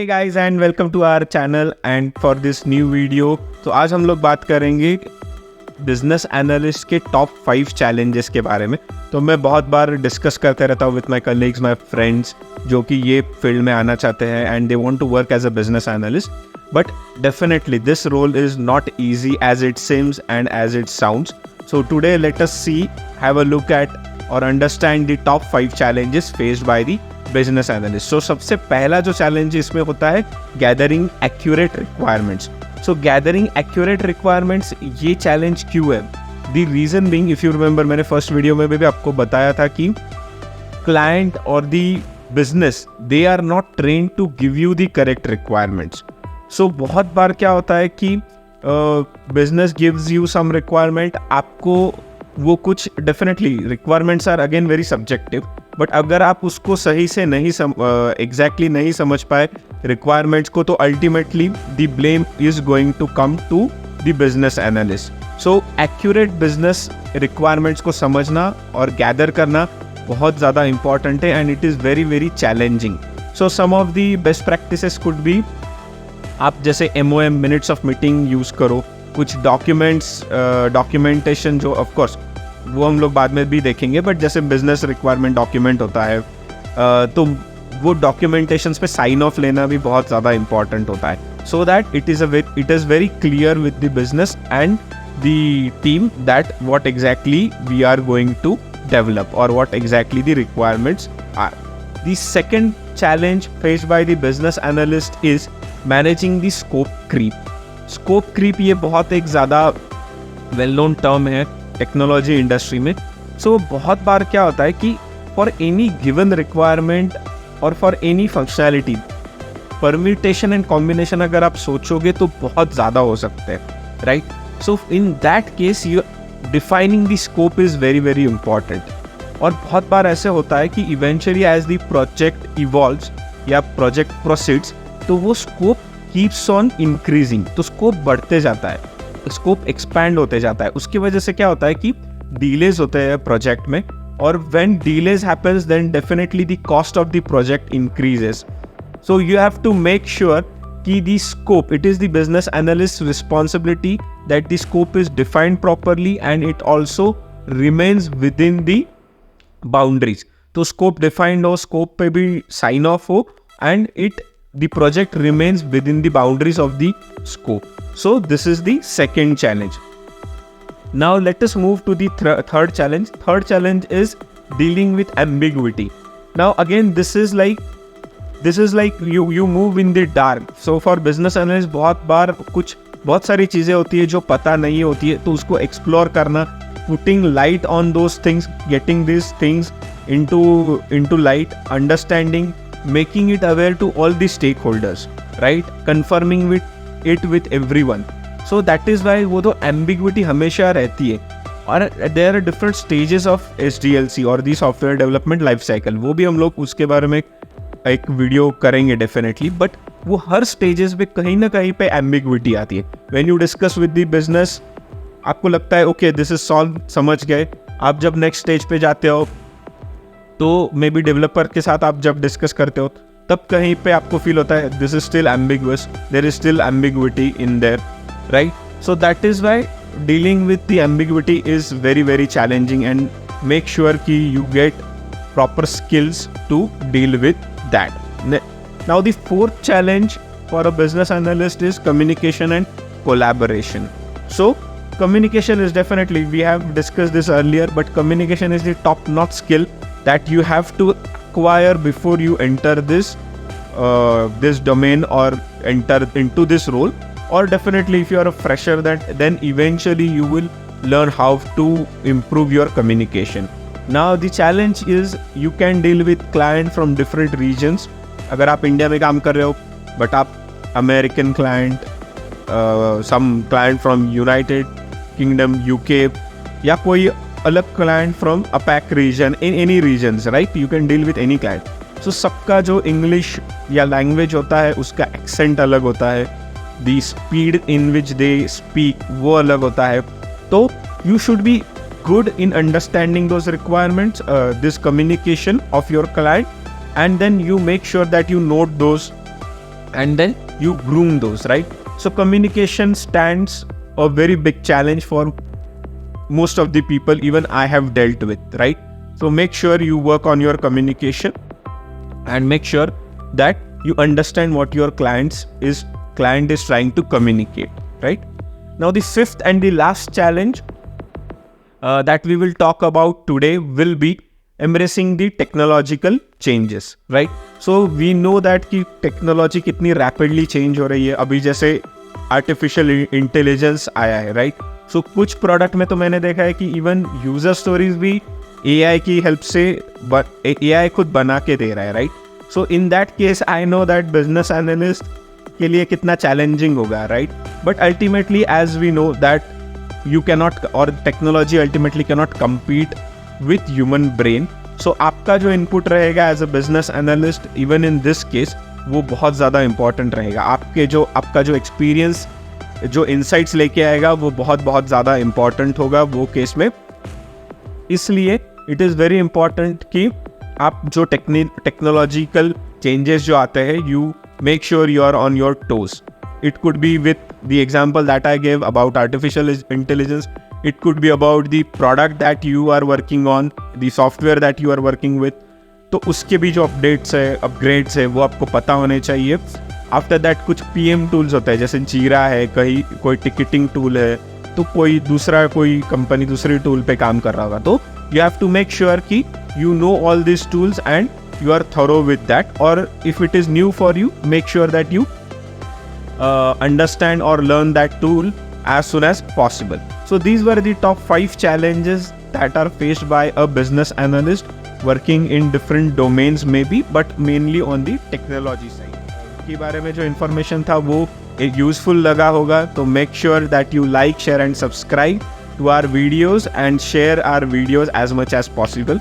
Hey guys and welcome to our channel and for this new video। तो आज हम लोग बात करेंगे बिजनेस एनालिस्ट के टॉप 5 चैलेंजेस के बारे में। तो मैं बहुत बार डिस्कस करते रहता हूँ with my colleagues, my friends जो कि ये फील्ड में आना चाहते हैं and they want to work as a business analyst. But definitely this role is not easy as it seems and as it sounds. So today let us see, have a look at और understand the top 5 challenges faced by the business analyst. So सबसे पहला जो challenge इसमें होता है gathering accurate requirements. So gathering accurate requirements, ये challenge क्यों है? The reason being, if you remember मैंने फर्स्ट वीडियो में भी आपको बताया था कि क्लाइंट और the business they are not trained to give you the correct requirements. So बहुत बार क्या होता है कि business gives you some requirement, आपको वो कुछ definitely requirements are again very subjective, but अगर आप उसको सही से नहीं एग्जैक्टली नहीं समझ पाए रिक्वायरमेंट्स को, तो ultimately the blame is going to come to the business analyst. So accurate business requirements को समझना और गैदर करना बहुत ज़्यादा इंपॉर्टेंट है and it is very very challenging. So some of the best practices could be, आप जैसे MOM minutes of meeting use करो, कुछ डॉक्यूमेंटेशन जो ऑफकोर्स वो हम लोग बाद में भी देखेंगे, बट जैसे बिजनेस रिक्वायरमेंट डॉक्यूमेंट होता है तो वो डॉक्यूमेंटेशंस पे साइन ऑफ लेना भी बहुत ज़्यादा इंपॉर्टेंट होता है, so that it is very clear with the business and the team that what exactly we are going to develop और what exactly the requirements are. The second challenge faced by the business analyst is managing the scope creep. Scope creep ये बहुत एक ज़्यादा well known term है technology industry में। So बहुत बार क्या होता है कि फॉर एनी गिवन रिक्वायरमेंट और for any functionality permutation and combination अगर आप सोचोगे तो बहुत ज़्यादा हो सकते हैं, right? So in that case you defining the scope is very very important. और बहुत बार ऐसे होता है कि eventually as the project evolves या प्रोजेक्ट प्रोसीड्स, तो वो स्कोप कीप्स ऑन इंक्रीजिंग, तो स्कोप बढ़ते जाता है, स्कोप एक्सपैंड होते जाता है। उसकी वजह से क्या होता है कि डिलेज होते हैं प्रोजेक्ट में, और when delays happens then definitely the cost of the project increases. So you have to make sure कि the scope, it is the business analyst responsibility that the scope is defined properly and it also remains within the boundaries. तो scope defined हो, scope पे भी sign off हो and the project remains within the boundaries of the scope. So this is the second challenge. Now let us move to the third challenge. Third challenge is dealing with ambiguity. Now again this is like you move in the dark. So for business analyst बहुत सारी चीज़ें होती है जो पता नहीं होती है, तो उसको explore करना, putting light on those things, getting these things into light, understanding, making it aware to all the stakeholders, right? Confirming it with everyone. So that is why वो तो ambiguity हमेशा रहती है। और there are different stages of SDLC और the software development life cycle, वो भी हम लोग उसके बारे में एक वीडियो करेंगे डेफिनेटली, बट वो हर स्टेजेस पे कहीं ना कहीं पे ambiguity आती है। When you discuss with the business, आपको लगता है ओके दिस इज सॉल्व, समझ गए। आप जब नेक्स्ट स्टेज पे जाते हो तो मे बी डेवलपर के साथ आप जब डिस्कस करते हो तब कहीं पे आपको फील होता है this is still ambiguous, there is still ambiguity in there, right? So that is why dealing with the ambiguity is very very challenging and make sure कि you get proper skills to deal with that. Now the fourth challenge for a business analyst is communication and collaboration. So communication is definitely, we have discussed this earlier, but communication is the top notch skill that you have to acquire before you enter this domain or enter into this role. Or definitely if you are a fresher, then eventually you will learn how to improve your communication. Now the challenge is you can deal with client from different regions. अगर आप India में काम कर रहे हो but आप American client, some client from United Kingdom, UK, या कोई अलग client from APAC region, in any regions, right? You can deal with any client. So सबका जो English या language होता है उसका accent अलग होता है, the speed in which they speak वो अलग होता है, तो you should be good in understanding those requirements, this communication of your client, and then you make sure that you note those and then you groom those, right? So communication stands a very big challenge for most of the people even I have dealt with, right? So make sure you work on your communication and make sure that you understand what your client is trying to communicate, right? Now the fifth and the last challenge that we will talk about today will be embracing the technological changes, right? So we know that कि technology कितनी rapidly change हो रही है. अभी जैसे artificial intelligence आया है, right? So कुछ product में तो मैंने देखा है कि even user stories भी AI की help से AI खुद बना के दे रहा है, right? So in that case I know that business analyst के लिए कितना challenging होगा, right? But ultimately as we know that you cannot, or technology ultimately cannot compete with human brain. So आपका जो input रहेगा as a business analyst even in this case वो बहुत ज़्यादा important रहेगा. आपका जो experience, जो insights लेके आएगा वो बहुत ज़्यादा important होगा वो case में. इसलिए it is very important कि आप जो technological changes जो आते हैं you make sure you are on your toes. It could be with the example that I gave about artificial intelligence. It could be about the product that you are working on, the software that you are working with. तो उसके भी जो updates है, upgrades है, वो आपको पता होने चाहिए. After that कुछ PM tools होता है, जैसे Jira है, कोई ticketing tool है, तो कोई कंपनी दूसरी tool पे काम कर रहा होगा. तो you have to make sure कि you know all these tools and you are thorough with that. Or if it is new for you, make sure that you understand or learn that tool as soon as possible. So these were the top 5 challenges that are faced by a business analyst working in different domains maybe, but mainly on the technology side. के बारे में जो information था वो एक useful लगा होगा, तो make sure that you like, share and subscribe to our videos and share our videos as much as possible.